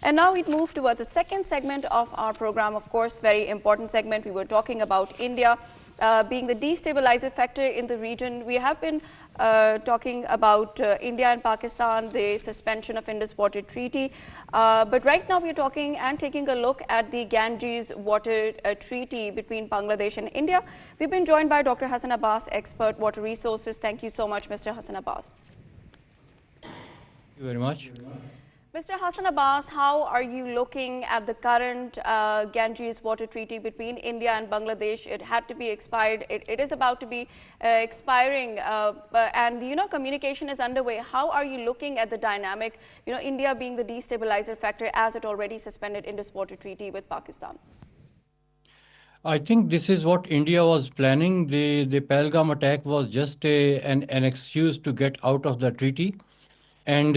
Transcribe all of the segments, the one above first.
And now we move towards the second segment of our program, of course, very important segment. We were talking about India being the destabilizer factor in the region. We have been talking about India and Pakistan, the suspension of Indus Water Treaty. But right now we are talking and taking a look at the Ganges Water Treaty between Bangladesh and India. We've been joined by Dr. Hassan Abbas, expert water resources. Thank you so much, Mr. Hassan Abbas. Thank you very much. Mr. Hassan Abbas, how are you looking at the current Ganges Water Treaty between India and Bangladesh? It had to be expired. It is about to be expiring, and communication is underway. How are you looking at the dynamic? India being the destabilizer factor as it already suspended Indus Water Treaty with Pakistan. I think this is what India was planning. The Pahalgam attack was just an excuse to get out of the treaty. And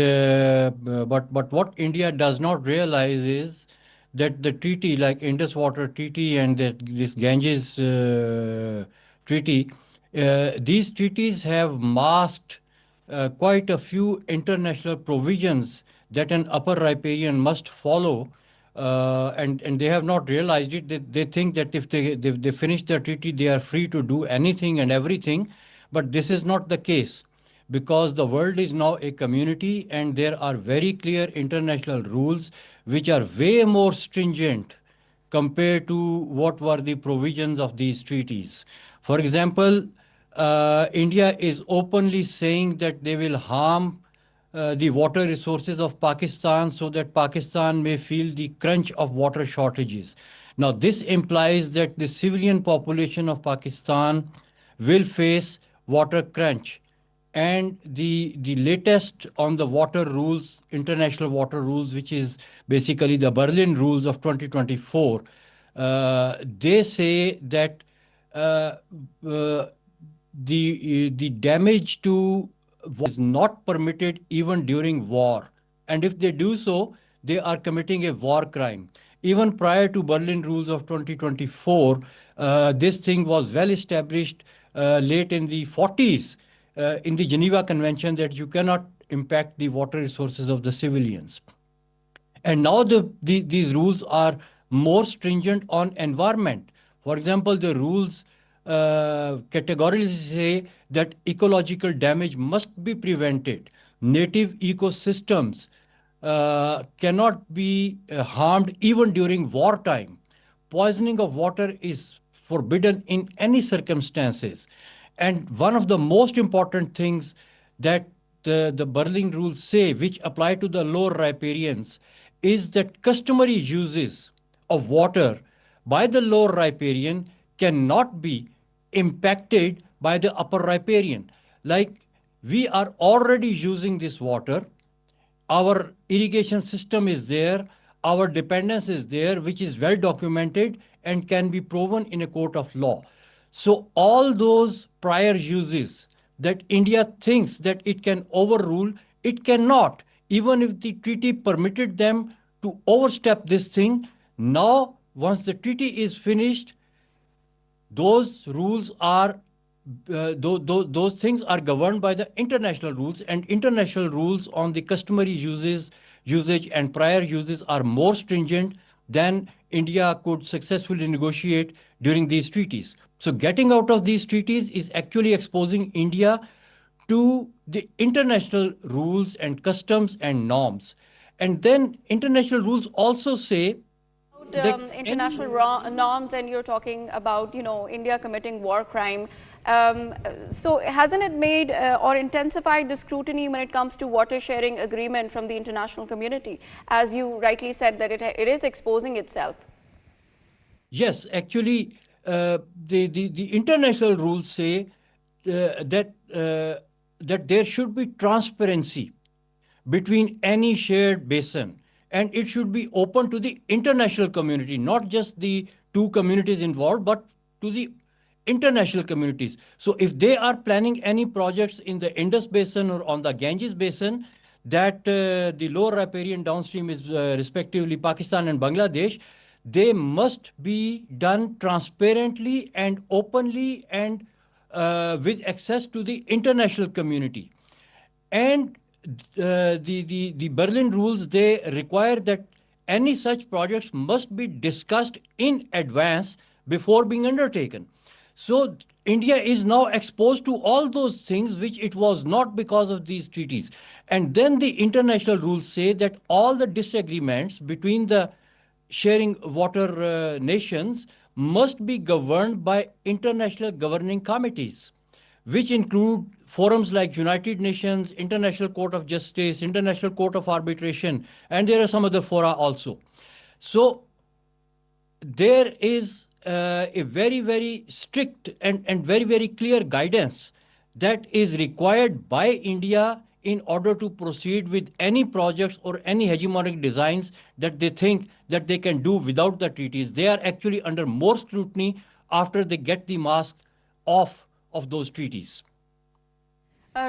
but what India does not realize is that the treaty, like Indus Water Treaty and this Ganges Treaty, these treaties have masked quite a few international provisions that an upper riparian must follow, and they have not realized it. They think that if they finish the treaty, they are free to do anything and everything, but this is not the case, because the world is now a community and there are very clear international rules which are way more stringent compared to what were the provisions of these treaties. For example, India is openly saying that they will harm the water resources of Pakistan so that Pakistan may feel the crunch of water shortages. Now, this implies that the civilian population of Pakistan will face water crunch. And the latest on the water rules, international water rules, which is basically the Berlin rules of 2024, they say that the damage to is not permitted even during war. And if they do so, they are committing a war crime. Even prior to Berlin rules of 2024, this thing was well established late in the 40s. In the Geneva Convention, that you cannot impact the water resources of the civilians. And now these rules are more stringent on environment. For example, the rules categorically say that ecological damage must be prevented. Native ecosystems cannot be harmed even during wartime. Poisoning of water is forbidden in any circumstances. And one of the most important things that the Berlin rules say, which apply to the lower riparians, is that customary uses of water by the lower riparian cannot be impacted by the upper riparian. Like, we are already using this water, our irrigation system is there, our dependence is there, which is well documented and can be proven in a court of law. So all those prior uses that India thinks that it can overrule, it cannot. Even if the treaty permitted them to overstep this thing, now once the treaty is finished, those rules are those things are governed by the international rules, and international rules on the customary usage and prior uses are more stringent than India could successfully negotiate during these treaties. So getting out of these treaties is actually exposing India to the international rules and customs and norms. And then international rules also say international norms, and you're talking about India committing war crime. So hasn't it made or intensified the scrutiny when it comes to water sharing agreement from the international community, as you rightly said, that it is exposing itself? Yes, actually, the international rules say that there should be transparency between any shared basin, and it should be open to the international community, not just the two communities involved, but to the international communities. So if they are planning any projects in the Indus Basin or on the Ganges Basin, that the lower riparian downstream is respectively Pakistan and Bangladesh, they must be done transparently and openly and with access to the international community. And the Berlin rules, they require that any such projects must be discussed in advance before being undertaken. So India is now exposed to all those things which it was not because of these treaties. And then the international rules say that all the disagreements between the sharing water nations must be governed by international governing committees, which include forums like United Nations, International Court of Justice, International Court of Arbitration, and there are some other fora also. So there is a very, very strict and very, very clear guidance that is required by India in order to proceed with any projects or any hegemonic designs that they think that they can do without the treaties. They are actually under more scrutiny after they get the mask off of those treaties.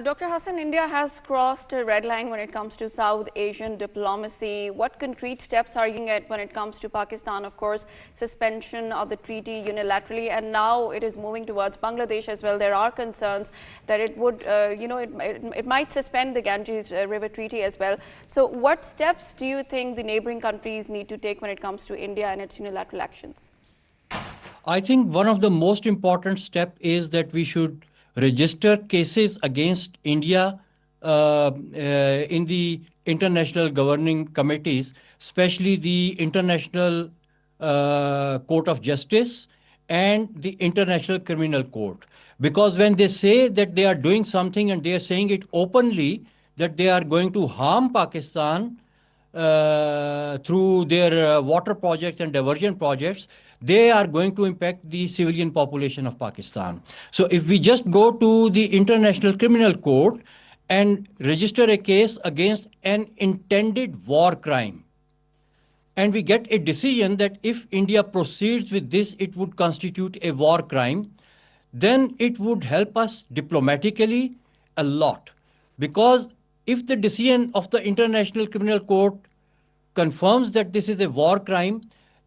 Dr. Hassan, India has crossed a red line when it comes to South Asian diplomacy. What concrete steps are you looking at when it comes to Pakistan? Of course, suspension of the treaty unilaterally, and now it is moving towards Bangladesh as well. There are concerns that it would, it might suspend the Ganges River Treaty as well. So what steps do you think the neighboring countries need to take when it comes to India and its unilateral actions? I think one of the most important steps is that we should register cases against India in the international governing committees, especially the International Court of Justice and the International Criminal Court. Because when they say that they are doing something and they are saying it openly, that they are going to harm Pakistan through their water projects and diversion projects, they are going to impact the civilian population of Pakistan. So if we just go to the International Criminal Court and register a case against an intended war crime, and we get a decision that if India proceeds with this, it would constitute a war crime, then it would help us diplomatically a lot. Because if the decision of the International Criminal Court confirms that this is a war crime,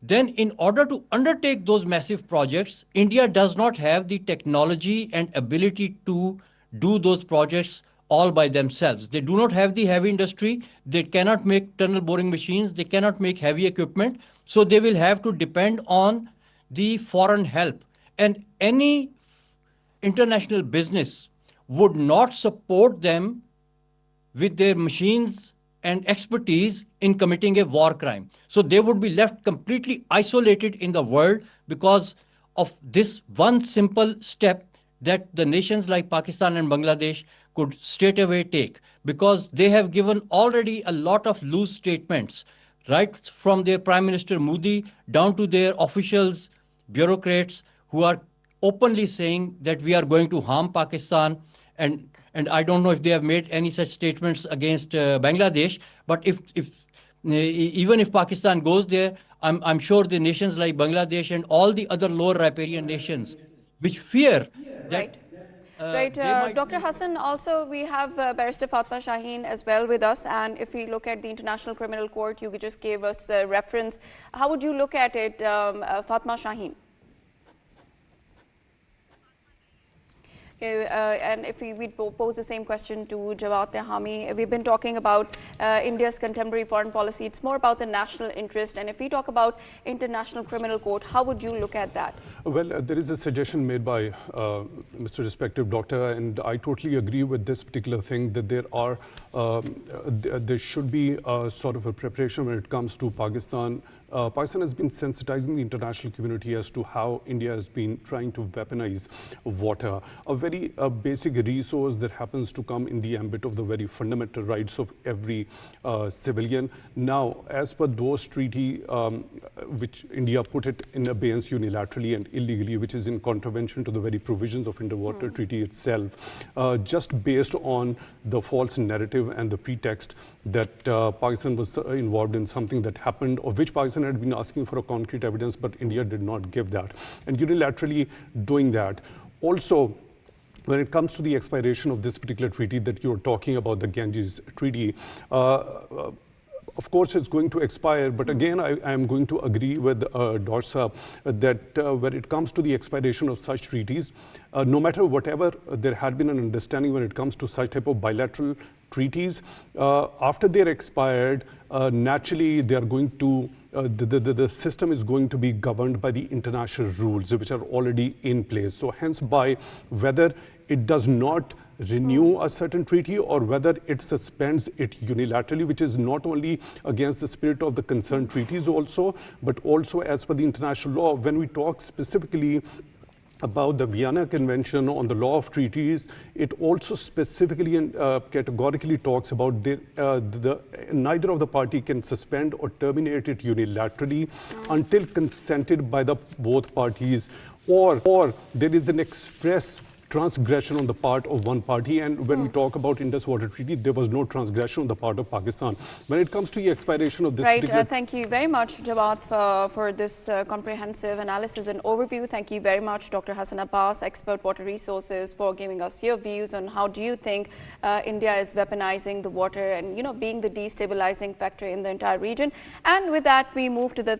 then in order to undertake those massive projects, India does not have the technology and ability to do those projects all by themselves. They do not have the heavy industry. They cannot make tunnel boring machines. They cannot make heavy equipment. So they will have to depend on the foreign help. And any international business would not support them with their machines and expertise in committing a war crime. So they would be left completely isolated in the world because of this one simple step that the nations like Pakistan and Bangladesh could straight away take, because they have given already a lot of loose statements, right from their Prime Minister Modi down to their officials, bureaucrats who are openly saying that we are going to harm Pakistan. And I don't know if they have made any such statements against Bangladesh, but even if Pakistan goes there, I'm sure the nations like Bangladesh and all the other lower riparian nations which fear that... Right. Dr. Hassan, also we have Barrister Fatma Shaheen as well with us, and if we look at the International Criminal Court, you just gave us the reference. How would you look at it, Fatma Shaheen? And if we pose the same question to Jawad Tehami, we've been talking about India's contemporary foreign policy. It's more about the national interest. And if we talk about International Criminal Court, how would you look at that? Well, there is a suggestion made by Mr. Respective Doctor, and I totally agree with this particular thing, that there should be a sort of a preparation when it comes to Pakistan. Pakistan has been sensitizing the international community as to how India has been trying to weaponize water, a very basic resource that happens to come in the ambit of the very fundamental rights of every civilian. Now, as per those treaty, which India put it in abeyance unilaterally and illegally, which is in contravention to the very provisions of Indus Water Treaty itself, just based on the false narrative and the pretext that Pakistan was involved in something that happened, of which Pakistan had been asking for a concrete evidence, but India did not give that. And unilaterally doing that. Also, when it comes to the expiration of this particular treaty that you're talking about, the Ganges Treaty, of course, it's going to expire, but again, I am going to agree with Dorsa that when it comes to the expiration of such treaties, no matter whatever there had been an understanding when it comes to such type of bilateral treaties. After they're expired, naturally they are going to the system is going to be governed by the international rules which are already in place. So hence, by whether it does not renew a certain treaty or whether it suspends it unilaterally, which is not only against the spirit of the concerned treaties also, but also as per the international law. When we talk specifically about the Vienna Convention on the law of treaties, it also specifically and categorically talks about neither of the party can suspend or terminate it unilaterally until consented by the both parties, or there is an express transgression on the part of one party. And when we talk about Indus Water Treaty, there was no transgression on the part of Pakistan. When it comes to the expiration of this thank you very much, Jawad, for this comprehensive analysis and overview. Thank you very much, Dr. Hassan Abbas, Expert Water Resources, for giving us your views on how do you think India is weaponizing the water and, being the destabilizing factor in the entire region. And with that, we move to the